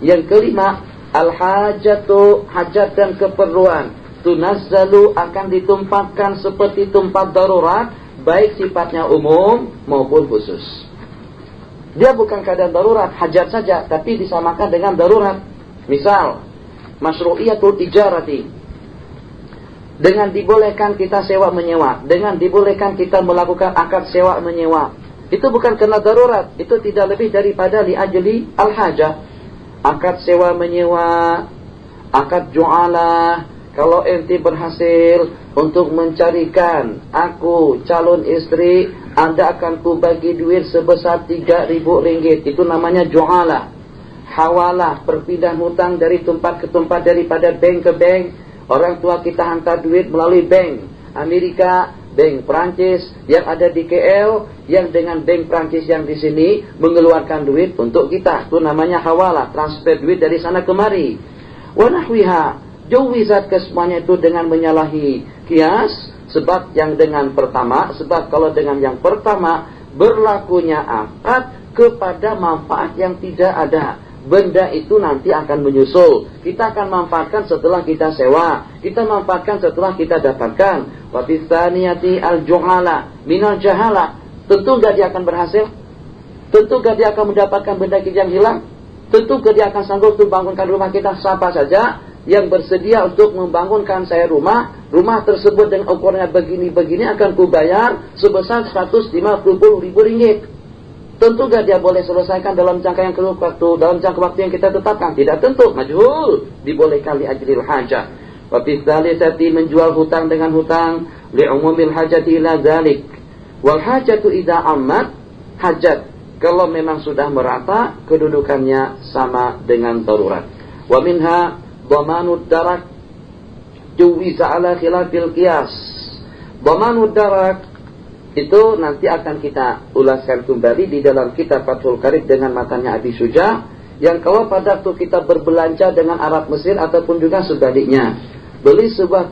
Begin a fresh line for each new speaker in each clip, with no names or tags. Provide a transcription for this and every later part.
Yang kelima, al-hajatu, hajat dan keperluan, tunazzalu, akan ditumpahkan seperti tempat darurat, baik sifatnya umum maupun khusus. Dia bukan keadaan darurat, hajat saja, tapi disamakan dengan darurat. Misal, masyru'iyatul tijarati, dengan dibolehkan kita sewa menyewa, dengan dibolehkan kita melakukan akad sewa menyewa. Itu bukan karena darurat, itu tidak lebih daripada li'ajli al-hajah. Akad sewa menyewa, akad ju'alah, kalau ente berhasil untuk mencarikan aku calon istri, Anda akan ku bagi duit sebesar 3.000 ringgit. Itu namanya ju'alah. Hawalah, perpindahan hutang dari tempat ke tempat, daripada bank ke bank. Orang tua kita hantar duit melalui bank Amerika, bank Prancis yang ada di KL, yang dengan bank Prancis yang di sini mengeluarkan duit untuk kita. Itu namanya hawalah, transfer duit dari sana kemari. Wa nahwiha, jawizat kesemuanya itu dengan menyalahi kias. Sebab yang dengan pertama, sebab kalau dengan yang pertama berlakunya akad kepada manfaat yang tidak ada. Benda itu nanti akan menyusul. Kita akan manfaatkan setelah kita sewa. Kita manfaatkan setelah kita dapatkan. Wa bitsaniyati al-juhala minal jahala. Tentu gak dia akan berhasil? Tentu gak dia akan mendapatkan benda kita yang hilang? Tentu gak dia akan sanggup untuk bangunkan rumah kita? Siapa saja yang bersedia untuk membangunkan saya rumah tersebut dengan ukurannya begini-begini akan kubayar sebesar 150.000 ringgit. Tentu gak dia boleh selesaikan dalam jangka yang waktu, dalam jangka waktu yang kita tetapkan? Tidak tentu, majhul. Dibolehkan li ajril hajah. Wa fi dzalisati, menjual hutang dengan hutang, li umumil hajati ila dzalik. Wal hajatu idza ammat, hajat kalau memang sudah merata kedudukannya sama dengan darurat. Wa minha dhamanud darak, juwiza ala khilafil qiyas. Dhamanud darak itu nanti akan kita ulaskan kembali di dalam kitab Fathul Qarib dengan matanya Abi Syuja, yang kalau pada waktu kita berbelanja dengan Arab Mesir ataupun juga sebaliknya, beli sebuah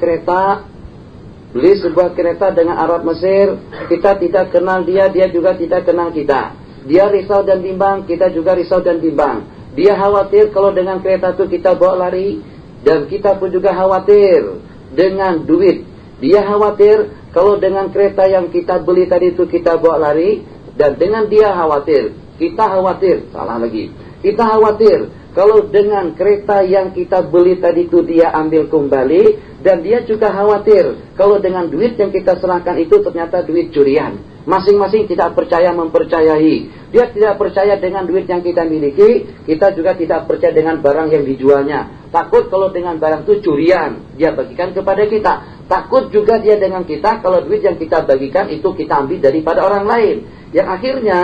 kereta dengan Arab Mesir, kita tidak kenal dia, dia juga tidak kenal kita. Dia risau dan bimbang, kita juga risau dan bimbang. Dia khawatir kalau dengan kereta itu kita bawa lari, dan kita pun juga khawatir dengan duit. Dia khawatir kalau dengan kereta yang kita beli tadi itu kita bawa lari, dan dengan dia khawatir, kita khawatir, salah lagi. Kita khawatir kalau dengan kereta yang kita beli tadi itu dia ambil kembali, dan dia juga khawatir kalau dengan duit yang kita serahkan itu ternyata duit curian. Masing-masing tidak percaya mempercayai. Dia tidak percaya dengan duit yang kita miliki, kita juga tidak percaya dengan barang yang dijualnya. Takut kalau dengan barang itu curian, dia bagikan kepada kita. Takut juga dia dengan kita kalau duit yang kita bagikan itu kita ambil daripada orang lain. Yang akhirnya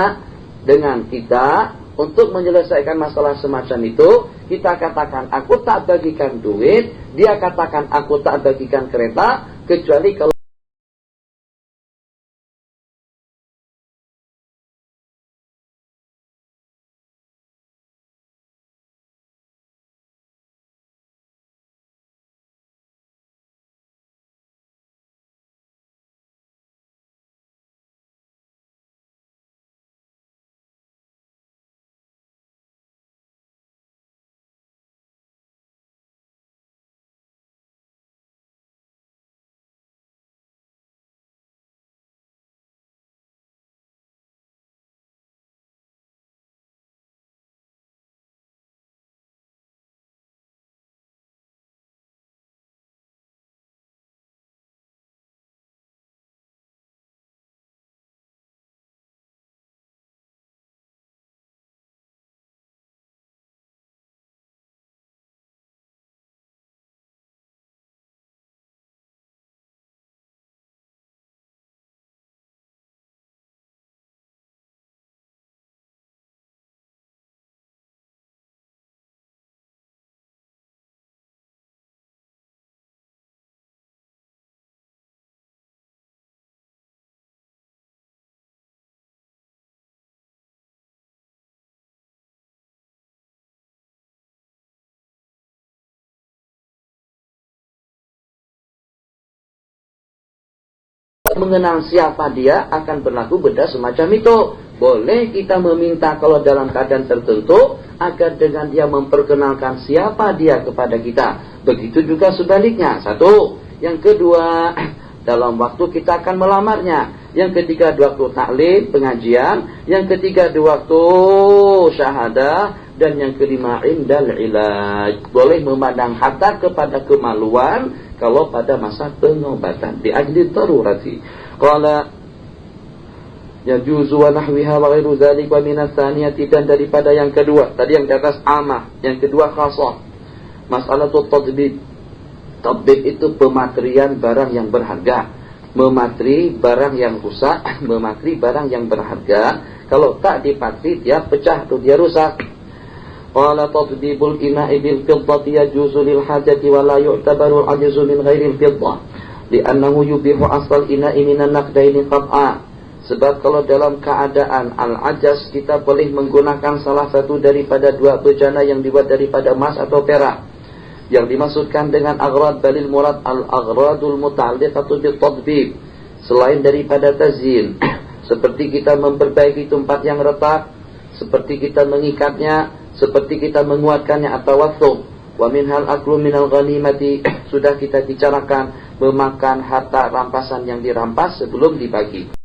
dengan kita untuk menyelesaikan masalah semacam itu, kita katakan aku tak bagikan duit, dia katakan aku tak bagikan kereta, kecuali kalau mengenal siapa dia akan berlaku benda semacam itu. Boleh kita meminta kalau dalam keadaan tertentu, agar dengan dia memperkenalkan siapa dia kepada kita. Begitu juga sebaliknya. Satu. Yang kedua, dalam waktu kita akan melamarnya. Yang ketiga, di waktu taklim, pengajian. Yang ketiga, di waktu syahadah. Dan yang kelima, indal ilaj. Boleh memandang harta kepada kemaluan kalau pada masa pengobatan. Di ajli darurati. Qala yajuzu wa nahwiha wa ghairu dzalik wa minas tsaniyati, dan daripada yang kedua. Tadi yang di atas amah, yang kedua khasah. Mas'alatul tadbib. Tadbib itu pematrian barang yang berharga. Mematri barang yang rusak, mematri barang yang berharga. Kalau tak dipatri dia pecah atau dia rusak. Qala tadbibul ina'i bil fiddati yajuzu lil hajati wa la yu'tabaru al-ajzu min ghairi al-fiddah. Li'annahu yubihu asal ina'i minan naqdaini qat'a. Sebab kalau dalam keadaan al-ajaz, kita boleh menggunakan salah satu daripada dua bejana yang dibuat daripada emas atau perak. Yang dimaksudkan dengan aghrad balil murad al-aghradul muta'alliqatu bit-tadbib. Selain daripada tazyin, seperti kita memperbaiki tempat yang retak, seperti kita mengikatnya, seperti kita menguatkannya atau wathub. Wa minhal aklu minal ghanimati, sudah kita bicarakan memakan harta rampasan yang dirampas sebelum dibagi.